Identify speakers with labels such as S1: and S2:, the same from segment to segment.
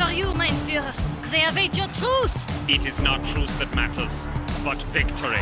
S1: for you, mein Führer. They await your truth.
S2: It is not truth that matters, but victory.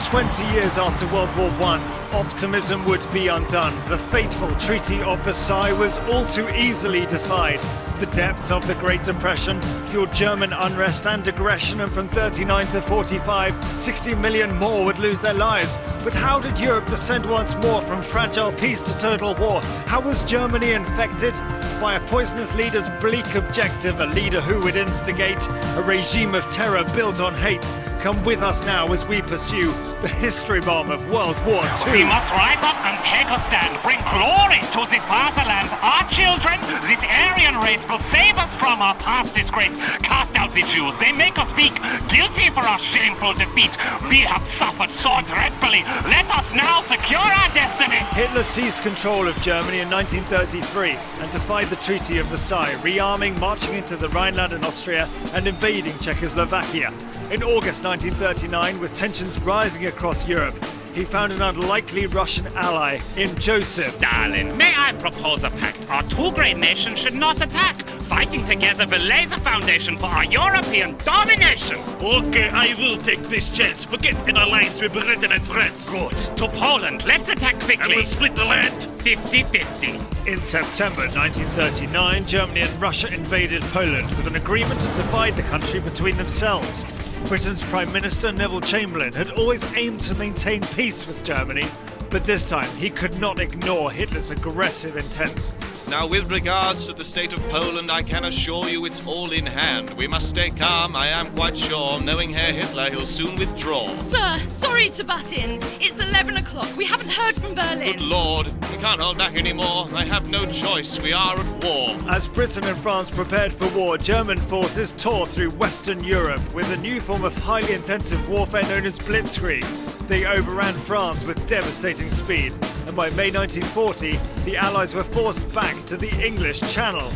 S3: 20 years after World War I, optimism would be undone. The fateful Treaty of Versailles was all too easily defied. The depths of the Great Depression fueled German unrest and aggression, and from 39 to 45, 60 million more would lose their lives. But how did Europe descend once more from fragile peace to total war? How was Germany infected? By a poisonous leader's bleak objective, a leader who would instigate a regime of terror built on hate. Come with us now as we pursue the history bomb of World War II.
S4: We must rise up and take a stand, bring glory to the fatherland. Our children, this Aryan race will save us from our past disgrace. Cast out the Jews, they make us weak, guilty for our shameful defeat. We have suffered so dreadfully. Let us now secure our destiny.
S3: Hitler seized control of Germany in 1933 and defied the Treaty of Versailles, rearming, marching into the Rhineland and Austria, and invading Czechoslovakia. In August 1939, with tensions rising across Europe, he found an unlikely Russian ally in Joseph
S4: Stalin, may I propose a pact? Our two great nations should not attack. Fighting together will lay the foundation for our European domination.
S2: Okay, I will take this chance. Forget an alliance with Britain and France.
S4: Good. To Poland, let's attack quickly.
S2: And we'll split the land.
S4: 50-50.
S3: In September 1939, Germany and Russia invaded Poland with an agreement to divide the country between themselves. Britain's Prime Minister Neville Chamberlain had always aimed to maintain peace with Germany, but this time he could not ignore Hitler's aggressive intent.
S5: Now, with regards to the state of Poland, I can assure you it's all in hand. We must stay calm, I am quite sure. Knowing Herr Hitler, he'll soon withdraw.
S1: Sir, sorry to butt in. It's 11 o'clock. We haven't heard from Berlin.
S5: Good Lord, we can't hold back anymore. I have no choice. We are at war.
S3: As Britain and France prepared for war, German forces tore through Western Europe with a new form of highly intensive warfare known as blitzkrieg. They overran France with devastating speed, and by May 1940, the Allies were forced back to the English Channel.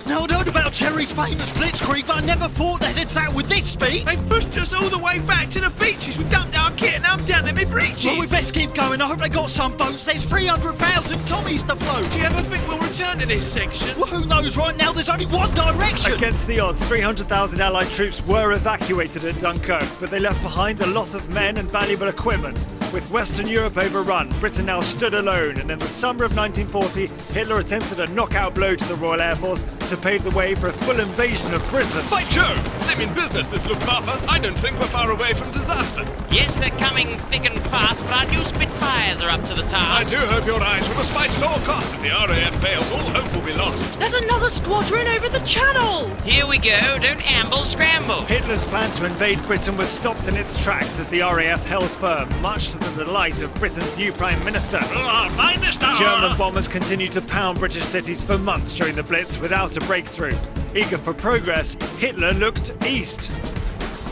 S6: Now, I'd heard about Cherry's famous blitzkrieg, but I never thought they'd hit out with this speed.
S7: They've pushed us all the way back to the beaches. We dumped our kit and I'm down to my breeches.
S6: Well, we best keep going. I hope they got some boats. There's 300,000 Tommies to float.
S7: Do you ever think we'll return to this section?
S6: Well, who knows? Right now, there's only one direction.
S3: Against the odds, 300,000 Allied troops were evacuated at Dunkirk, but they left behind a lot of men and valuable equipment. With Western Europe overrun, Britain now stood alone, and in the summer of 1940, Hitler attempted a knockout blow to the Royal Air Force to pave the way for a full invasion of Britain.
S8: By Jove! They mean business, this Luftwaffe. I don't think we're far away from disaster.
S9: Yes, they're coming thick and fast, but our new Spitfires are up to the
S8: I
S9: task.
S8: do hope you're right. We must fight at all costs. If the RAF fails, all hope will be lost.
S10: There's another squadron over the channel!
S9: Here we go, don't amble, scramble.
S3: Hitler's plan to invade Britain was stopped in its tracks as the RAF held firm, much to the delight of Britain's new Prime Minister.
S2: Our finest hour.
S3: German bombers continued to pound British cities for months during the Blitz without a breakthrough. Eager for progress, Hitler looked east.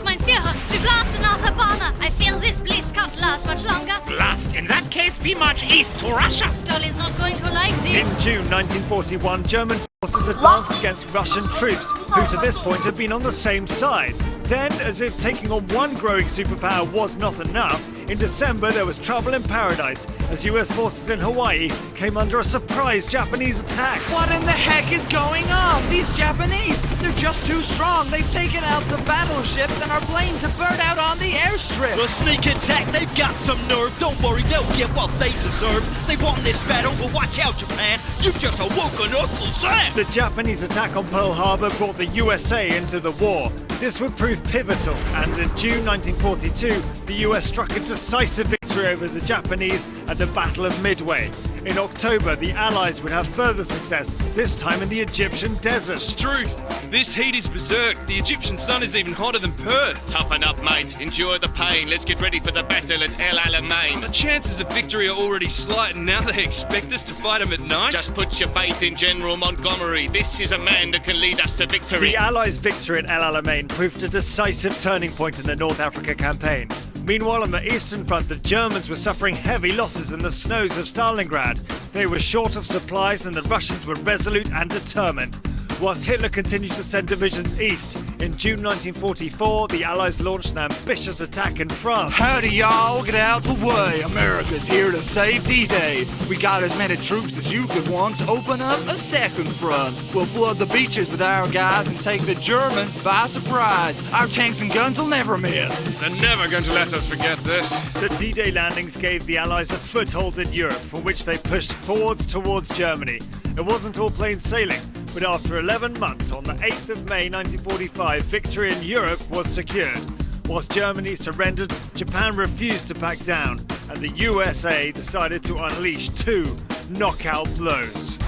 S1: Mein Führer, we've lost another bomber. I fear this blitz can't last much longer.
S4: Blast! In that case, we march east to Russia.
S1: Stalin's not going to like
S3: In
S1: this.
S3: June 1941, German forces advanced against Russian troops, who to this point had been on the same side. Then, as if taking on one growing superpower was not enough, in December there was trouble in paradise as US forces in Hawaii came under a surprise Japanese attack.
S7: What in the heck is going on? These Japanese, they're just too strong. They've taken out the battleships and our planes have burned out on the airstrip.
S6: A sneak attack, they've got some nerve. Don't worry, they'll get what they deserve. They've won this battle, but watch out, Japan. You've just awoken Uncle Sam.
S3: The Japanese attack on Pearl Harbor brought the USA into the war. This would prove pivotal, and in June 1942, the US struck a decisive victory over the Japanese at the Battle of Midway. In October, the Allies would have further success, this time in the Egyptian desert.
S11: Truth! This heat is berserk. The Egyptian sun is even hotter than Perth.
S5: Toughen up, mate. Endure the pain. Let's get ready for the battle at El Alamein.
S11: The chances of victory are already slight, and now they expect us to fight them at night?
S5: Just put your faith in General Montgomery. This is a man that can lead us to victory.
S3: The Allies' victory at El Alamein proved a decisive turning point in the North Africa campaign. Meanwhile, on the Eastern Front, the Germans were suffering heavy losses in the snows of Stalingrad. They were short of supplies and the Russians were resolute and determined. Whilst Hitler continued to send divisions east, in June 1944, the Allies launched an ambitious attack in France.
S7: Howdy, y'all. Get out the way. America's here to save D-Day. We got as many troops as you could want to open up a second front. We'll flood the beaches with our guys and take the Germans by surprise. Our tanks and guns will never miss.
S8: They're never going to let us forget this.
S3: The D-Day landings gave the Allies a foothold in Europe, from which they pushed forwards towards Germany. It wasn't all plain sailing, but after 11 months, on the 8th of May 1945, victory in Europe was secured. Whilst Germany surrendered, Japan refused to back down, and the USA decided to unleash 2 knockout blows.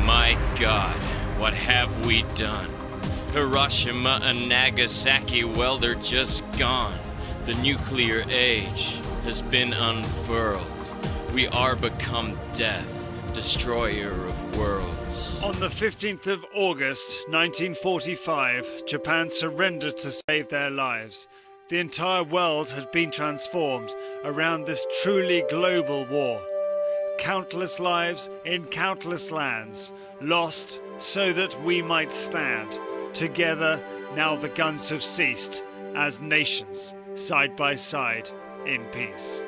S9: My God, what have we done? Hiroshima and Nagasaki, well, they're just gone. The nuclear age has been unfurled. We are become death, destroyer of worlds.
S3: On the 15th of August 1945, Japan surrendered to save their lives. The entire world had been transformed around this truly global war. Countless lives in countless lands, lost so that we might stand. Together, now the guns have ceased, as nations, side by side, in peace.